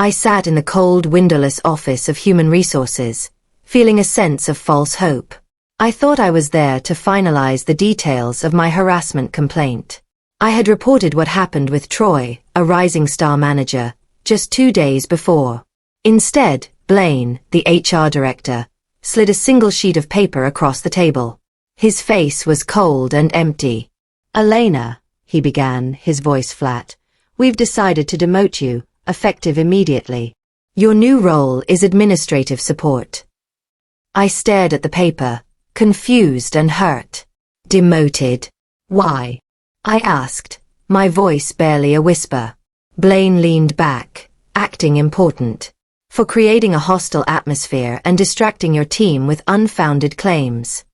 I sat in the cold, windowless office of Human Resources, feeling a sense of false hope. I thought I was there to finalize the details of my harassment complaint. I had reported what happened with Troy, a rising star manager, just 2 days before. Instead, Blaine, the HR director, slid a single sheet of paper across the table. His face was cold and empty. "Elena," he began, his voice flat, "we've decided to demote you, effective immediately. Your new role is administrative support." I stared at the paper, confused and hurt. "Demoted? Why?" I asked, my voice barely a whisper. Blaine leaned back, acting important. "For creating a hostile atmosphere and distracting your team with unfounded claims."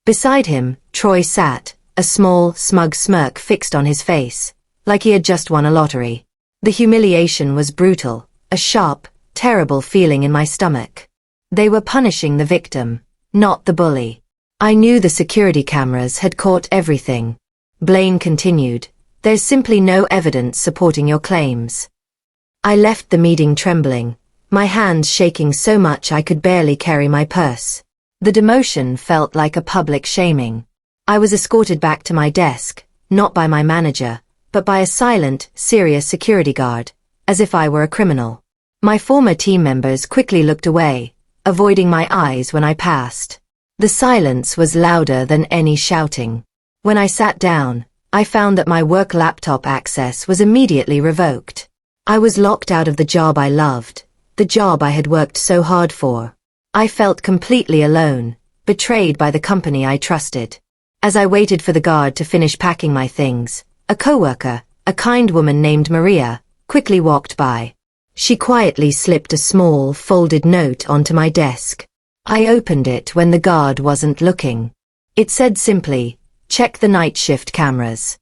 Beside him, Troy sat, a small, smug smirk fixed on his face, like he had just won a lottery. The humiliation was brutal, a sharp, terrible feeling in my stomach. They were punishing the victim, not the bully. I knew the security cameras had caught everything. Blaine continued, "There's simply no evidence supporting your claims." I left the meeting trembling, my hands shaking so much I could barely carry my purse. The demotion felt like a public shaming. I was escorted back to my desk, not by my manager, but by a silent, serious security guard, as if I were a criminal. My former team members quickly looked away, avoiding my eyes when I passed. The silence was louder than any shouting. When I sat down, I found that my work laptop access was immediately revoked. I was locked out of the job I loved, the job I had worked so hard for. I felt completely alone, betrayed by the company I trusted. As I waited for the guard to finish packing my things, a coworker, a kind woman named Maria, quickly walked by. She quietly slipped a small, folded note onto my desk. I opened it when the guard wasn't looking. It said simply, "Check the night shift cameras."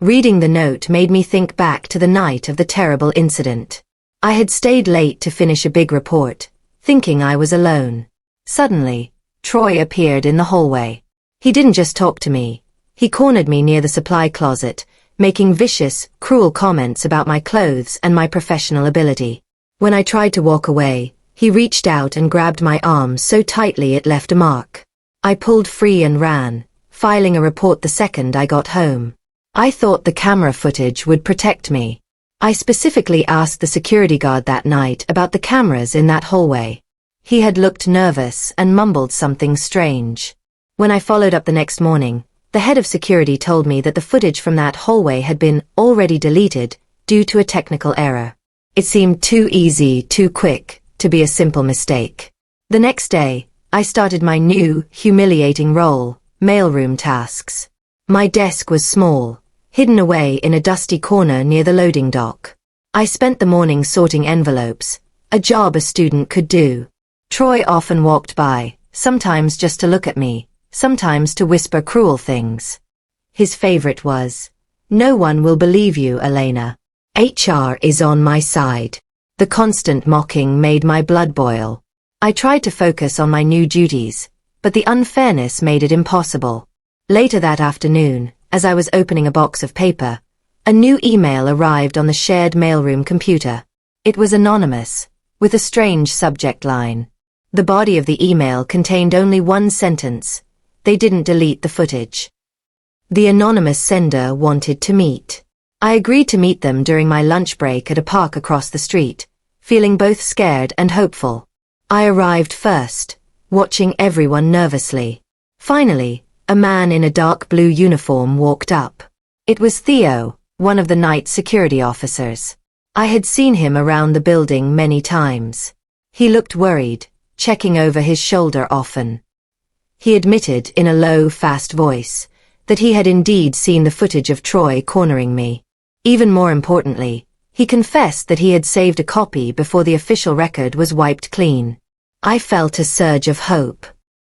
Reading the note made me think back to the night of the terrible incident. I had stayed late to finish a big report, thinking I was alone. Suddenly, Troy appeared in the hallway. He didn't just talk to me. He cornered me near the supply closet, making vicious, cruel comments about my clothes and my professional ability. When I tried to walk away, he reached out and grabbed my arm so tightly it left a mark. I pulled free and ran, filing a report the second I got home. I thought the camera footage would protect me. I specifically asked the security guard that night about the cameras in that hallway. He had looked nervous and mumbled something strange. When I followed up the next morning, the head of security told me that the footage from that hallway had been already deleted due to a technical error. It seemed too easy, too quick, to be a simple mistake. The next day, I started my new, humiliating role, mailroom tasks. My desk was small, hidden away in a dusty corner near the loading dock. I spent the morning sorting envelopes, a job a student could do. Troy often walked by, sometimes just to look at me, sometimes to whisper cruel things. His favorite was, "No one will believe you, Elena. HR is on my side." The constant mocking made my blood boil. I tried to focus on my new duties, but the unfairness made it impossible. Later that afternoon, as I was opening a box of paper, a new email arrived on the shared mailroom computer. It was anonymous, with a strange subject line. The body of the email contained only one sentence: "They didn't delete the footage." The anonymous sender wanted to meet. I agreed to meet them during my lunch break at a park across the street, feeling both scared and hopeful. I arrived first, watching everyone nervously. Finally, a man in a dark blue uniform walked up. It was Theo, one of the night security officers. I had seen him around the building many times. He looked worried, checking over his shoulder often. He admitted in a low, fast voice that he had indeed seen the footage of Troy cornering me. Even more importantly, he confessed that he had saved a copy before the official record was wiped clean. I felt a surge of hope.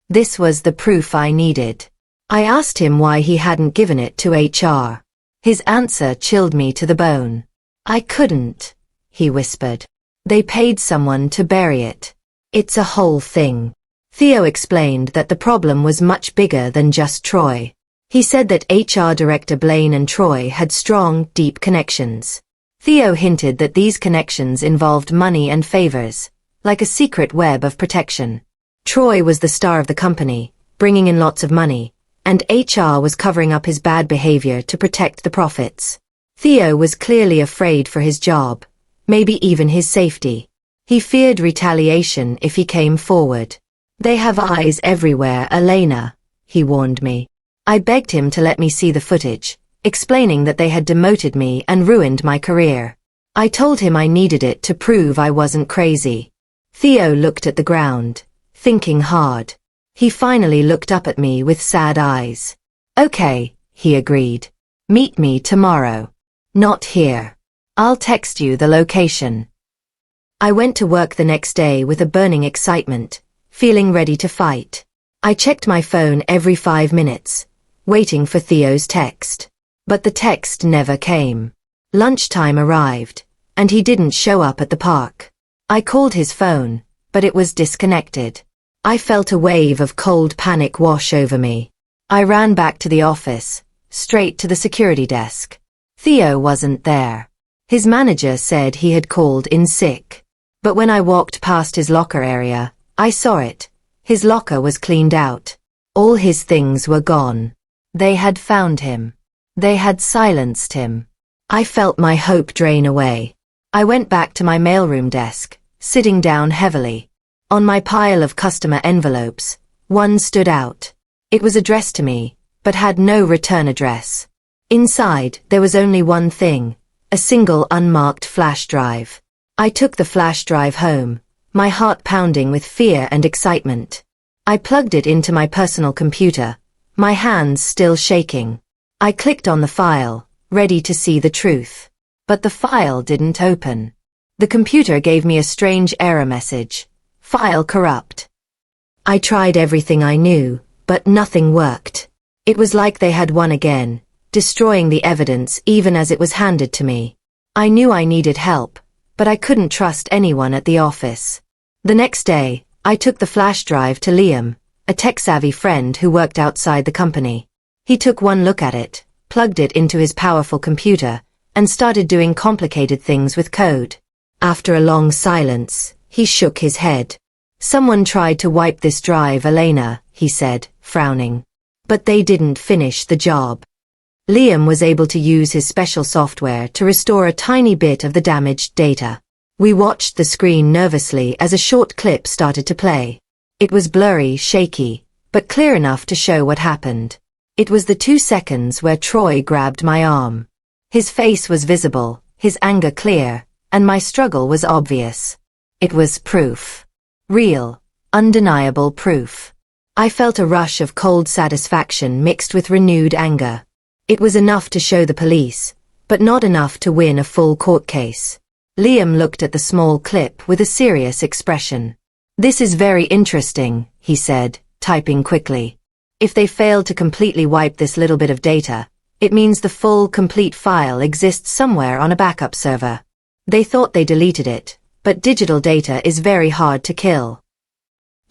This was the proof I needed. I asked him why he hadn't given it to HR. His answer chilled me to the bone. "I couldn't," he whispered. "They paid someone to bury it. It's a whole thing." Theo explained that the problem was much bigger than just Troy. He said that HR Director Blaine and Troy had strong, deep connections. Theo hinted that these connections involved money and favors, like a secret web of protection. Troy was the star of the company, bringing in lots of money, and HR was covering up his bad behavior to protect the profits. Theo was clearly afraid for his job, maybe even his safety. He feared retaliation if he came forward. "They have eyes everywhere, Elena," he warned me. I begged him to let me see the footage, explaining that they had demoted me and ruined my career. I told him I needed it to prove I wasn't crazy. Theo looked at the ground, thinking hard. He finally looked up at me with sad eyes. "Okay," he agreed. "Meet me tomorrow." "Not here. I'll text you the location." I went to work the next day with a burning excitement, feeling ready to fight. I checked my phone every 5 minutes, waiting for Theo's text. But the text never came. Lunchtime arrived, and he didn't show up at the park. I called his phone, but it was disconnected. I felt a wave of cold panic wash over me. I ran back to the office, straight to the security desk. Theo wasn't there. His manager said he had called in sick. But when I walked past his locker area, I saw it. His locker was cleaned out. All his things were gone. They had found him. They had silenced him. I felt my hope drain away. I went back to my mailroom desk, sitting down heavily. On my pile of customer envelopes, one stood out. It was addressed to me, but had no return address. Inside, there was only one thing, a single unmarked flash drive. I took the flash drive home, my heart pounding with fear and excitement. I plugged it into my personal computer, my hands still shaking. I clicked on the file, ready to see the truth. But the file didn't open. The computer gave me a strange error message. "File corrupt." I tried everything I knew, but nothing worked. It was like they had won again, destroying the evidence even as it was handed to me. I knew I needed help, but I couldn't trust anyone at the office. The next day, I took the flash drive to Liam, a tech-savvy friend who worked outside the company. He took one look at it, plugged it into his powerful computer, and started doing complicated things with code. After a long silence, he shook his head. "Someone tried to wipe this drive, Elena," he said, frowning. "But they didn't finish the job." Liam was able to use his special software to restore a tiny bit of the damaged data. We watched the screen nervously as a short clip started to play. It was blurry, shaky, but clear enough to show what happened. It was the 2 seconds where Troy grabbed my arm. His face was visible, his anger clear, and my struggle was obvious. It was proof. Real, undeniable proof. I felt a rush of cold satisfaction mixed with renewed anger. It was enough to show the police, but not enough to win a full court case. Liam looked at the small clip with a serious expression. "This is very interesting," he said, typing quickly. "If they failed to completely wipe this little bit of data, it means the full, complete file exists somewhere on a backup server. They thought they deleted it, but digital data is very hard to kill."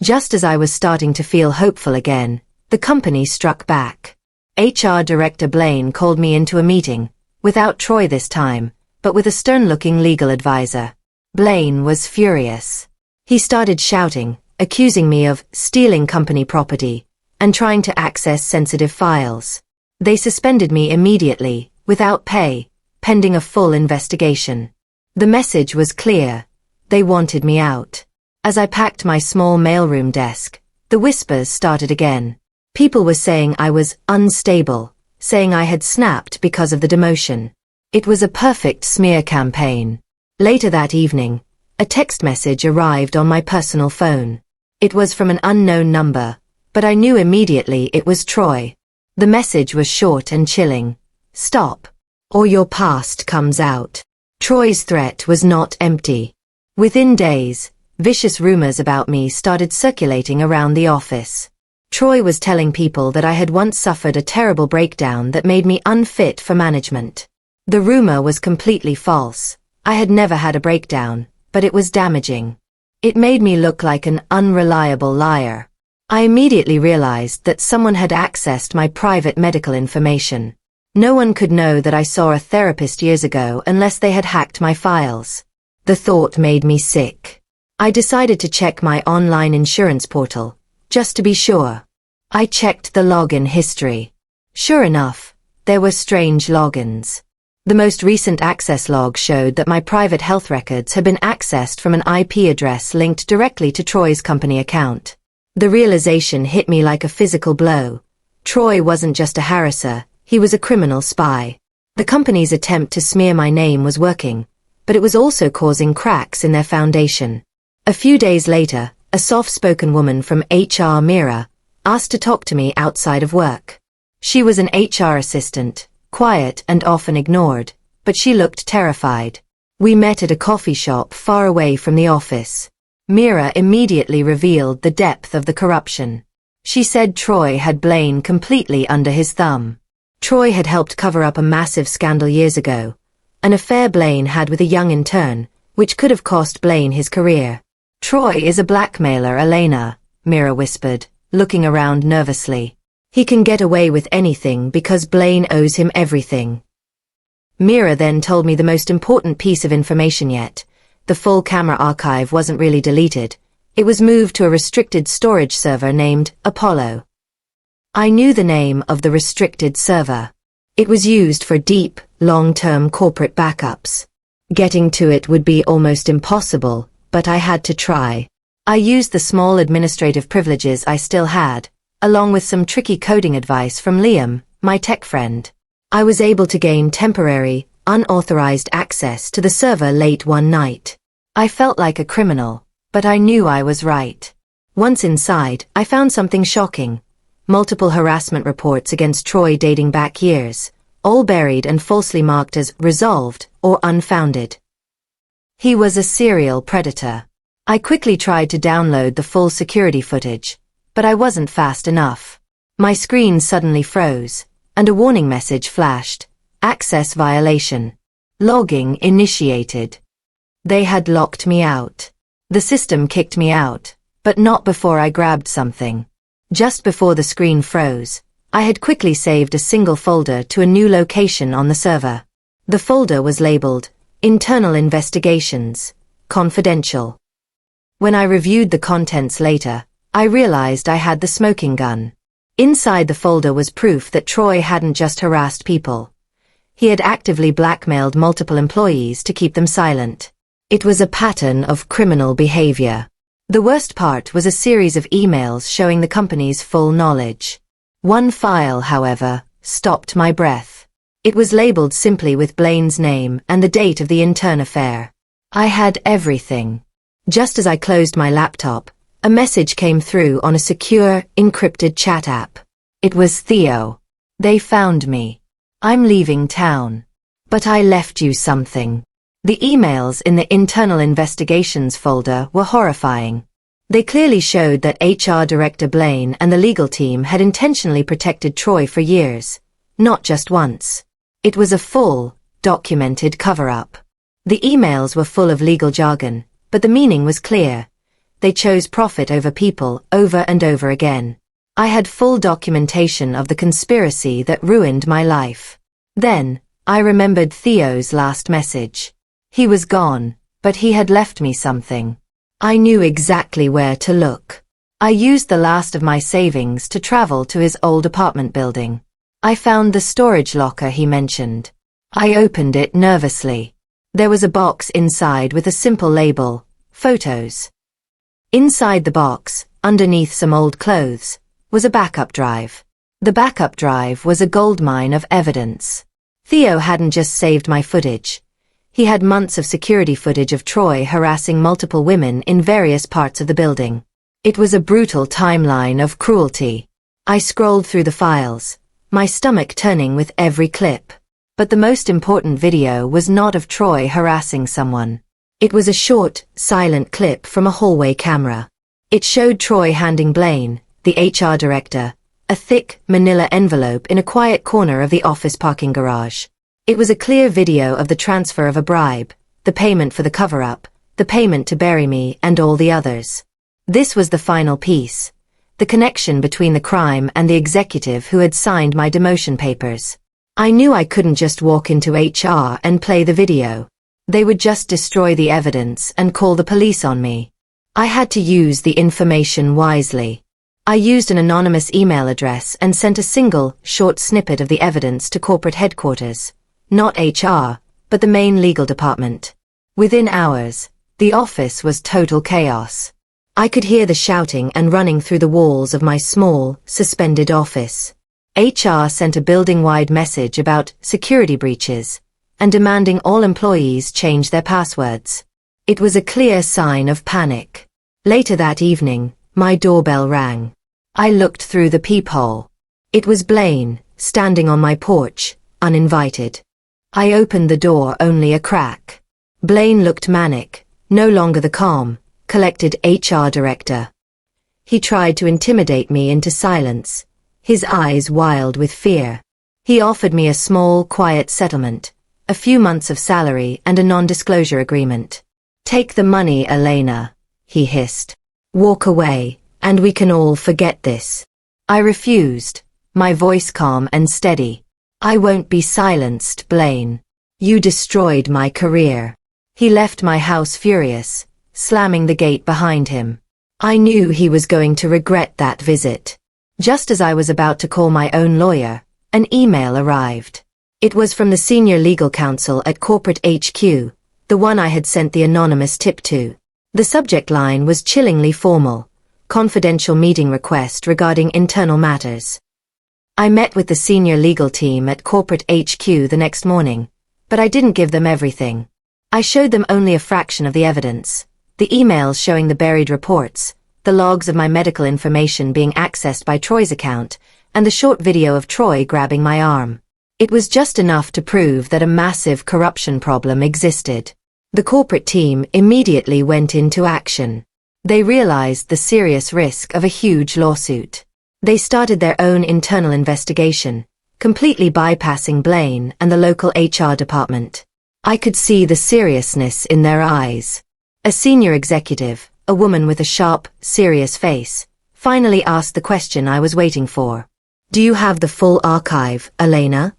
Just as I was starting to feel hopeful again, the company struck back. HR Director Blaine called me into a meeting, without Troy this time, but with a stern-looking legal advisor. Blaine was furious. He started shouting, accusing me of stealing company property and trying to access sensitive files. They suspended me immediately, without pay, pending a full investigation. The message was clear. They wanted me out. As I packed my small mailroom desk, the whispers started again. People were saying I was unstable, saying I had snapped because of the demotion. It was a perfect smear campaign. Later that evening, a text message arrived on my personal phone. It was from an unknown number, but I knew immediately it was Troy. The message was short and chilling. "Stop, or your past comes out." Troy's threat was not empty. Within days, vicious rumors about me started circulating around the office. Troy was telling people that I had once suffered a terrible breakdown that made me unfit for management. The rumor was completely false. I had never had a breakdown, but it was damaging. It made me look like an unreliable liar. I immediately realized that someone had accessed my private medical information. No one could know that I saw a therapist years ago unless they had hacked my files. The thought made me sick. I decided to check my online insurance portal, just to be sure. I checked the login history. Sure enough, there were strange logins. The most recent access log showed that my private health records had been accessed from an IP address linked directly to Troy's company account. The realization hit me like a physical blow. Troy wasn't just a harasser, he was a criminal spy. The company's attempt to smear my name was working, but it was also causing cracks in their foundation. A few days later, a soft-spoken woman from HR Mira asked to talk to me outside of work. She was an HR assistant, quiet and often ignored, but she looked terrified. We met at a coffee shop far away from the office. Mira immediately revealed the depth of the corruption. She said Troy had Blaine completely under his thumb. Troy had helped cover up a massive scandal years ago, an affair Blaine had with a young intern, which could have cost Blaine his career. Troy is a blackmailer, Elena, Mira whispered, looking around nervously. He can get away with anything because Blaine owes him everything. Mira then told me the most important piece of information yet. The full camera archive wasn't really deleted. It was moved to a restricted storage server named Apollo. I knew the name of the restricted server. It was used for deep, long-term corporate backups. Getting to it would be almost impossible, but I had to try. I used the small administrative privileges I still had, along with some tricky coding advice from Liam, my tech friend. I was able to gain temporary, unauthorized access to the server late one night. I felt like a criminal, but I knew I was right. Once inside, I found something shocking. Multiple harassment reports against Troy dating back years, all buried and falsely marked as resolved or unfounded. He was a serial predator. I quickly tried to download the full security footage, but I wasn't fast enough. My screen suddenly froze, and a warning message flashed. Access violation. Logging initiated. They had locked me out. The system kicked me out, but not before I grabbed something. Just before the screen froze, I had quickly saved a single folder to a new location on the server. The folder was labeled, Internal Investigations, Confidential. When I reviewed the contents later, I realized I had the smoking gun. Inside the folder was proof that Troy hadn't just harassed people. He had actively blackmailed multiple employees to keep them silent. It was a pattern of criminal behavior. The worst part was a series of emails showing the company's full knowledge. One file, however, stopped my breath. It was labeled simply with Blaine's name and the date of the intern affair. I had everything. Just as I closed my laptop, a message came through on a secure, encrypted chat app. It was Theo. They found me. I'm leaving town. But I left you something. The emails in the Internal Investigations folder were horrifying. They clearly showed that HR Director Blaine and the legal team had intentionally protected Troy for years, not just once. It was a full, documented cover-up. The emails were full of legal jargon, but the meaning was clear. They chose profit over people over and over again. I had full documentation of the conspiracy that ruined my life. Then, I remembered Theo's last message. He was gone, but he had left me something. I knew exactly where to look. I used the last of my savings to travel to his old apartment building. I found the storage locker he mentioned. I opened it nervously. There was a box inside with a simple label, Photos. Inside the box, underneath some old clothes, was a backup drive. The backup drive was a goldmine of evidence. Theo hadn't just saved my footage. He had months of security footage of Troy harassing multiple women in various parts of the building. It was a brutal timeline of cruelty. I scrolled through the files, my stomach turning with every clip. But the most important video was not of Troy harassing someone. It was a short, silent clip from a hallway camera. It showed Troy handing Blaine, the HR director, a thick, manila envelope in a quiet corner of the office parking garage. It was a clear video of the transfer of a bribe, the payment for the cover-up, the payment to bury me and all the others. This was the final piece, the connection between the crime and the executive who had signed my demotion papers. I knew I couldn't just walk into HR and play the video. They would just destroy the evidence and call the police on me. I had to use the information wisely. I used an anonymous email address and sent a single, short snippet of the evidence to corporate headquarters. Not HR, but the main legal department. Within hours, the office was total chaos. I could hear the shouting and running through the walls of my small, suspended office. HR sent a building-wide message about security breaches and demanding all employees change their passwords. It was a clear sign of panic. Later that evening, my doorbell rang. I looked through the peephole. It was Blaine, standing on my porch, uninvited. I opened the door only a crack. Blaine looked manic, no longer the calm, collected HR director. He tried to intimidate me into silence, his eyes wild with fear. He offered me a small, quiet settlement, a few months of salary and a non-disclosure agreement. "Take the money, Elena," he hissed. "Walk away, and we can all forget this." I refused, my voice calm and steady. "I won't be silenced, Blaine. You destroyed my career." He left my house furious, slamming the gate behind him. I knew he was going to regret that visit. Just as I was about to call my own lawyer, an email arrived. It was from the senior legal counsel at corporate HQ, the one I had sent the anonymous tip to. The subject line was chillingly formal: confidential meeting request regarding internal matters. I met with the senior legal team at corporate HQ the next morning, but I didn't give them everything. I showed them only a fraction of the evidence: the emails showing the buried reports, the logs of my medical information being accessed by Troy's account, and the short video of Troy grabbing my arm. It was just enough to prove that a massive corruption problem existed. The corporate team immediately went into action. They realized the serious risk of a huge lawsuit. They started their own internal investigation, completely bypassing Blaine and the local HR department. I could see the seriousness in their eyes. A senior executive, a woman with a sharp, serious face, finally asked the question I was waiting for. "Do you have the full archive, Elena?"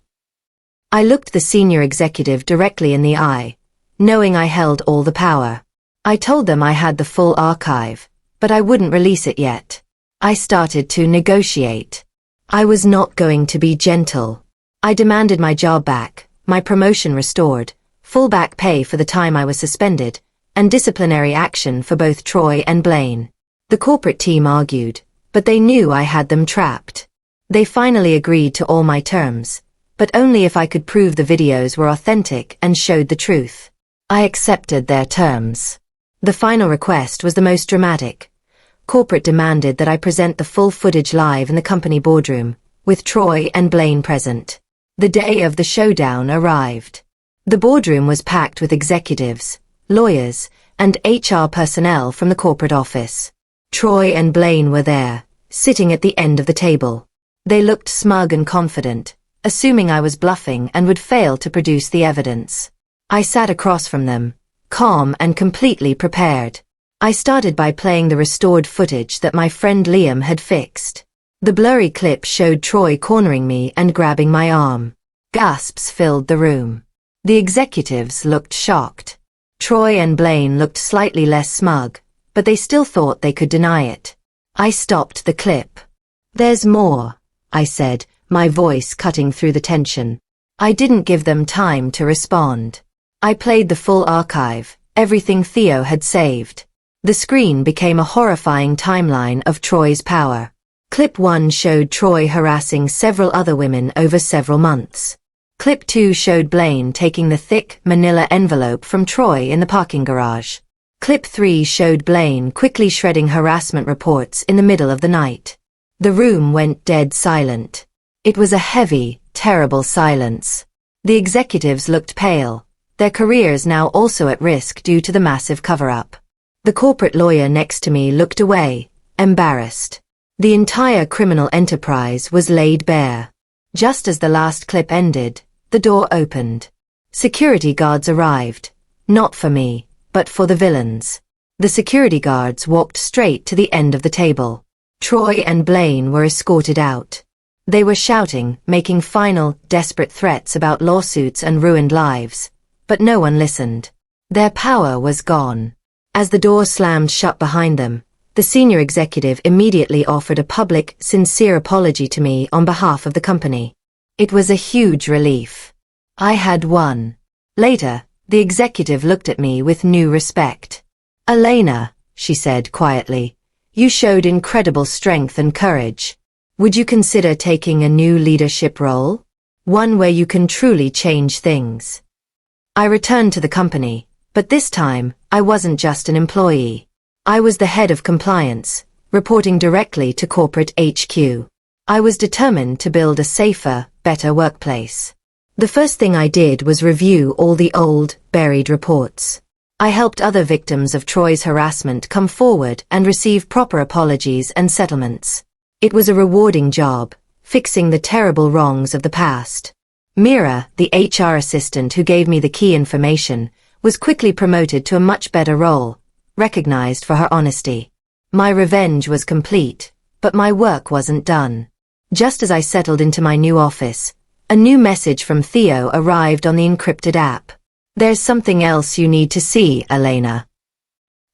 I looked the senior executive directly in the eye, knowing I held all the power. I told them I had the full archive, but I wouldn't release it yet. I started to negotiate. I was not going to be gentle. I demanded my job back, my promotion restored, full back pay for the time I was suspended, and disciplinary action for both Troy and Blaine. The corporate team argued, but they knew I had them trapped. They finally agreed to all my terms, but only if I could prove the videos were authentic and showed the truth. I accepted their terms. The final request was the most dramatic. Corporate demanded that I present the full footage live in the company boardroom, with Troy and Blaine present. The day of the showdown arrived. The boardroom was packed with executives, lawyers, and HR personnel from the corporate office. Troy and Blaine were there, sitting at the end of the table. They looked smug and confident, assuming I was bluffing and would fail to produce the evidence. I sat across from them, calm and completely prepared. I started by playing the restored footage that my friend Liam had fixed. The blurry clip showed Troy cornering me and grabbing my arm. Gasps filled the room. The executives looked shocked. Troy and Blaine looked slightly less smug, but they still thought they could deny it. I stopped the clip. "There's more," I said, my voice cutting through the tension. I didn't give them time to respond. I played the full archive, everything Theo had saved. The screen became a horrifying timeline of Troy's power. Clip 1 showed Troy harassing several other women over several months. Clip 2 showed Blaine taking the thick, manila envelope from Troy in the parking garage. Clip 3 showed Blaine quickly shredding harassment reports in the middle of the night. The room went dead silent. It was a heavy, terrible silence. The executives looked pale, their careers now also at risk due to the massive cover-up. The corporate lawyer next to me looked away, embarrassed. The entire criminal enterprise was laid bare. Just as the last clip ended, the door opened. Security guards arrived, not for me, but for the villains. The security guards walked straight to the end of the table. Troy and Blaine were escorted out. They were shouting, making final, desperate threats about lawsuits and ruined lives. But no one listened. Their power was gone. As the door slammed shut behind them, the senior executive immediately offered a public, sincere apology to me on behalf of the company. It was a huge relief. I had won. Later, the executive looked at me with new respect. "Elena," she said quietly, "you showed incredible strength and courage. Would you consider taking a new leadership role? One where you can truly change things?" I returned to the company, but this time, I wasn't just an employee. I was the head of compliance, reporting directly to corporate HQ. I was determined to build a safer, better workplace. The first thing I did was review all the old, buried reports. I helped other victims of Troy's harassment come forward and receive proper apologies and settlements. It was a rewarding job, fixing the terrible wrongs of the past. Mira, the HR assistant who gave me the key information, was quickly promoted to a much better role, recognized for her honesty. My revenge was complete, but my work wasn't done. Just as I settled into my new office, a new message from Theo arrived on the encrypted app. "There's something else you need to see, Elena."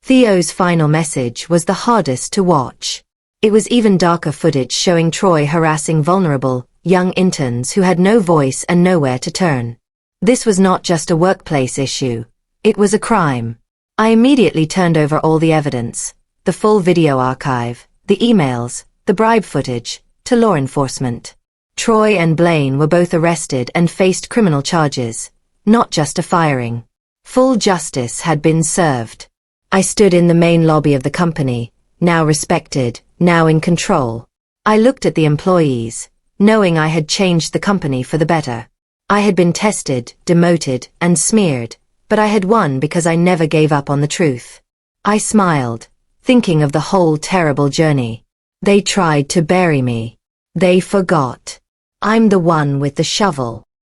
Theo's final message was the hardest to watch. It was even darker footage showing Troy harassing vulnerable, young interns who had no voice and nowhere to turn. This was not just a workplace issue. It was a crime. I immediately turned over all the evidence, the full video archive, the emails, the bribe footage, to law enforcement. Troy and Blaine were both arrested and faced criminal charges, not just a firing. Full justice had been served. I stood in the main lobby of the company, now respected, now in control. I looked at the employees, knowing I had changed the company for the better. I had been tested, demoted, and smeared, but I had won because I never gave up on the truth. I smiled, thinking of the whole terrible journey. They tried to bury me. They forgot. I'm the one with the shovel.